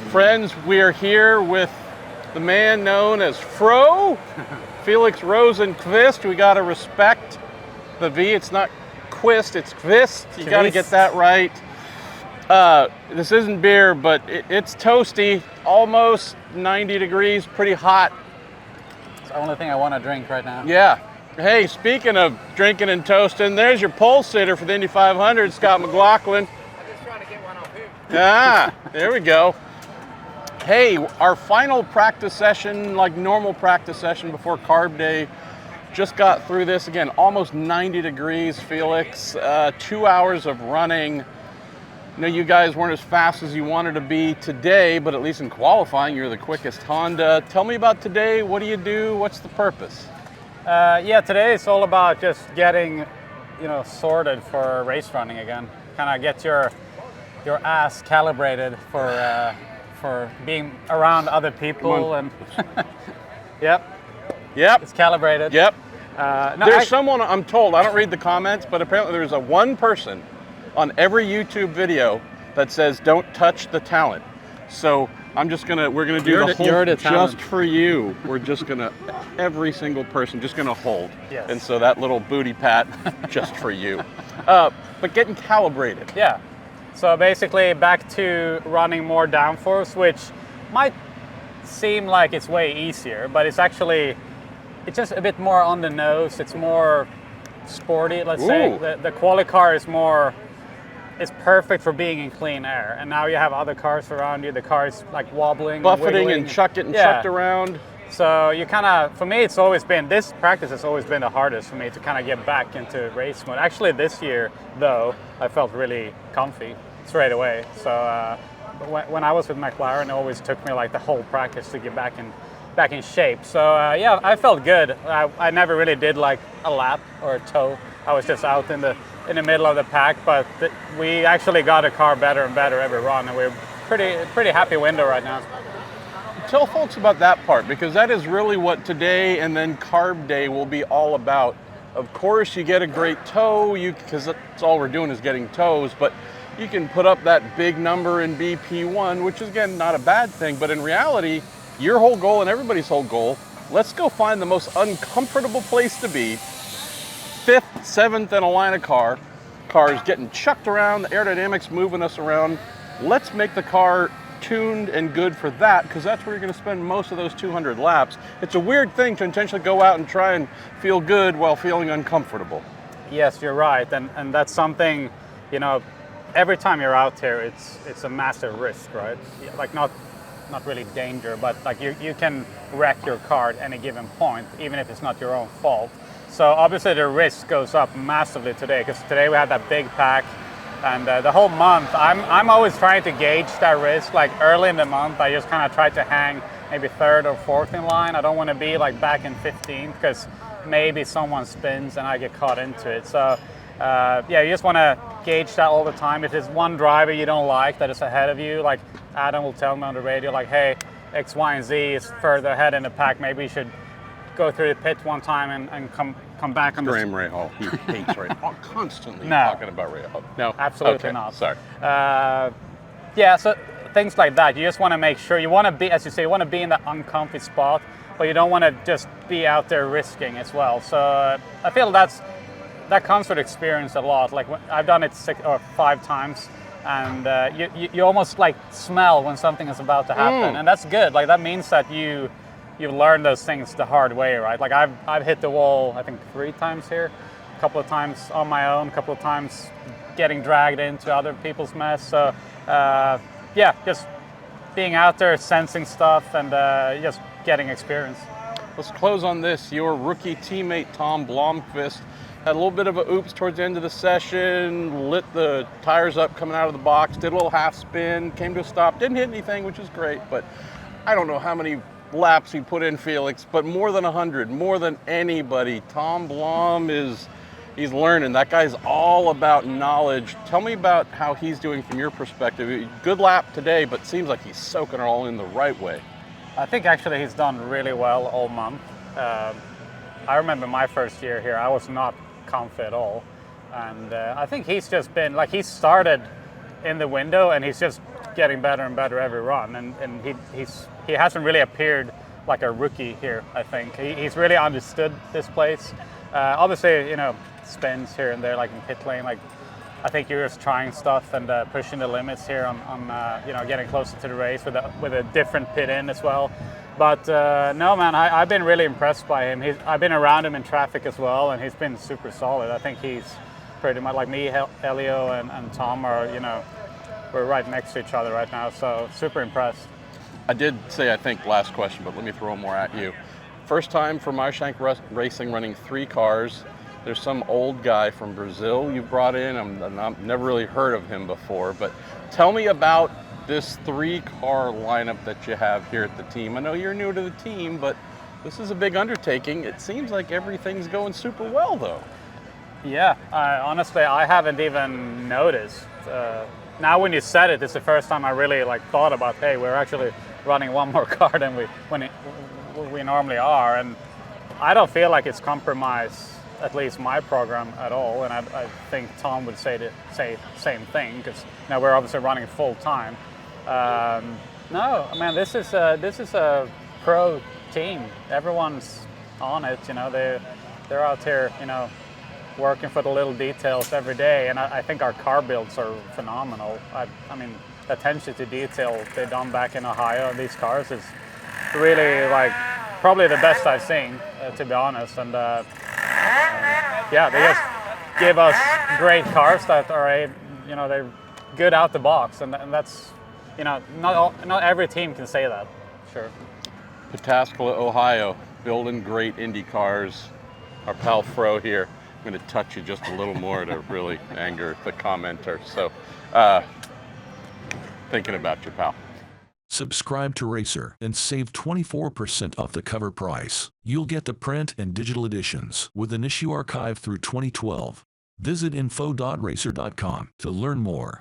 Friends, we are here with the man known as Felix Rosenqvist. We got to respect the V. It's not Quist, it's Kvist. You got to get that right. This isn't beer, but it's toasty, almost 90 degrees, pretty hot. It's the only thing I want to drink right now. Yeah. Hey, speaking of drinking and toasting, there's your pole sitter for the Indy 500, Scott McLaughlin. I'm just trying to get one off him. Ah, there we go. Hey, our final practice session, like normal practice session before carb day, just got through this. Again, almost 90 degrees, Felix. 2 hours of running. I know you guys weren't as fast as you wanted to be today, but at least in qualifying, you're the quickest Honda. Tell me about today. What do you do? What's the purpose? Yeah, today it's all about just getting, sorted for race running again. Kind of get your ass calibrated for being around other people and. Yep. It's calibrated. Yep. There's someone, I'm told, I don't read the comments, but apparently there's one person on every YouTube video that says don't touch the talent. So we're gonna do the whole just for you. We're just gonna, every single person, just gonna hold. Yes. And so that little booty pat, just for you. But getting calibrated. Yeah. So basically back to running more downforce, which might seem like it's way easier, but it's just a bit more on the nose. It's more sporty, let's say. The quali car is perfect for being in clean air. And now you have other cars around you. The car is like wobbling, buffeting and chucked around. So you kind of, for me, this practice has always been the hardest for me to kind of get back into race mode. Actually this year, though, I felt really comfy straight away. So when I was with McLaren, it always took me like the whole practice to get back in shape. So yeah, I felt good. I never really did like a lap or a tow. I was just out in the middle of the pack, but we actually got a car better and better every run, and we're pretty happy window right now. Tell folks about that part, because that is really what today and then carb day will be all about. Of course, you get a great tow, because that's all we're doing is getting tows, but you can put up that big number in BP1, which is, again, not a bad thing, but in reality, your whole goal and everybody's whole goal, let's go find the most uncomfortable place to be, 5th, 7th in a line of cars getting chucked around, the aerodynamics moving us around. Let's make the car tuned and good for that, because that's where you're going to spend most of those 200 laps. It's a weird thing to intentionally go out and try and feel good while feeling uncomfortable. Yes, you're right, and that's something, every time you're out here, it's a massive risk, right? Like not really danger, but like you can wreck your car at any given point, even if it's not your own fault. So obviously the risk goes up massively today, because today we had that big pack, and the whole month I'm always trying to gauge that risk. Like early in the month, I just kind of try to hang maybe 3rd or 4th in line. I don't want to be like back in 15th, because maybe someone spins and I get caught into it. So yeah, you just want to gauge that all the time. If there's one driver you don't like that is ahead of you, like Adam will tell me on the radio, like, hey, X, Y, and Z is further ahead in the pack. Maybe you should go through the pit one time and come back on Graham Rahal. He hates Rahal. Constantly talking about Rahal. No, absolutely not. Sorry. Yeah, so things like that. You just want to make sure you want to be, as you say, you want to be in that uncomfy spot, but you don't want to just be out there risking as well. So I feel that comes with experience a lot. Like I've done it 6 or 5 times, and you almost like smell when something is about to happen, and that's good. Like that means that you've learned those things the hard way, right? Like I've hit the wall, I think 3 times here, a couple of times on my own, a couple of times getting dragged into other people's mess. So yeah, just being out there, sensing stuff, and just getting experience. Let's close on this. Your rookie teammate Tom Blomqvist had a little bit of a oops towards the end of the session, lit the tires up coming out of the box, did a little half spin, came to a stop, didn't hit anything, which is great, but I don't know how many laps he put in, Felix, but more than 100, more than anybody. Tom Blom he's learning. That guy's all about knowledge. Tell me about how he's doing from your perspective. Good lap today, but seems like he's soaking it all in the right way. I think actually he's done really well all month. I remember my first year here, I was not comfy at all. And I think he's just been, like he started in the window and he's just getting better and better every run, and he hasn't really appeared like a rookie here. I think he's really understood this place. Obviously, spins here and there, like in pit lane. Like I think you're just trying stuff and pushing the limits here on getting closer to the race with a different pit in as well. But no, man, I've been really impressed by him. I've been around him in traffic as well, and he's been super solid. I think he's pretty much like me, Elio, and Tom are, we're right next to each other right now. So super impressed. I did say, I think, last question, but let me throw more at you. First time for Marshank Racing running 3 cars. There's some old guy from Brazil you brought in. I've never really heard of him before, but tell me about this 3-car lineup that you have here at the team. I know you're new to the team, but this is a big undertaking. It seems like everything's going super well, though. Yeah, honestly, I haven't even noticed. Now when you said it, it's the first time I really thought about, hey, we're actually running one more car than we normally are, and I don't feel like it's compromised at least my program at all, and I think Tom would say the same thing, because we're obviously running full time. No, man, this is a pro team. Everyone's on it. They're out here, working for the little details every day, and I think our car builds are phenomenal. I mean, the attention to detail they've done back in Ohio on these cars is really probably the best I've seen, to be honest. And yeah, they just give us great cars that are, they're good out the box, and that's, not every team can say that. Sure. Pataskala, Ohio, building great Indy cars. Our pal Fro here. I'm going to touch you just a little more to really anger the commenter. So, thinking about you, pal. Subscribe to Racer and save 24% off the cover price. You'll get the print and digital editions with an issue archive through 2012. Visit info.racer.com to learn more.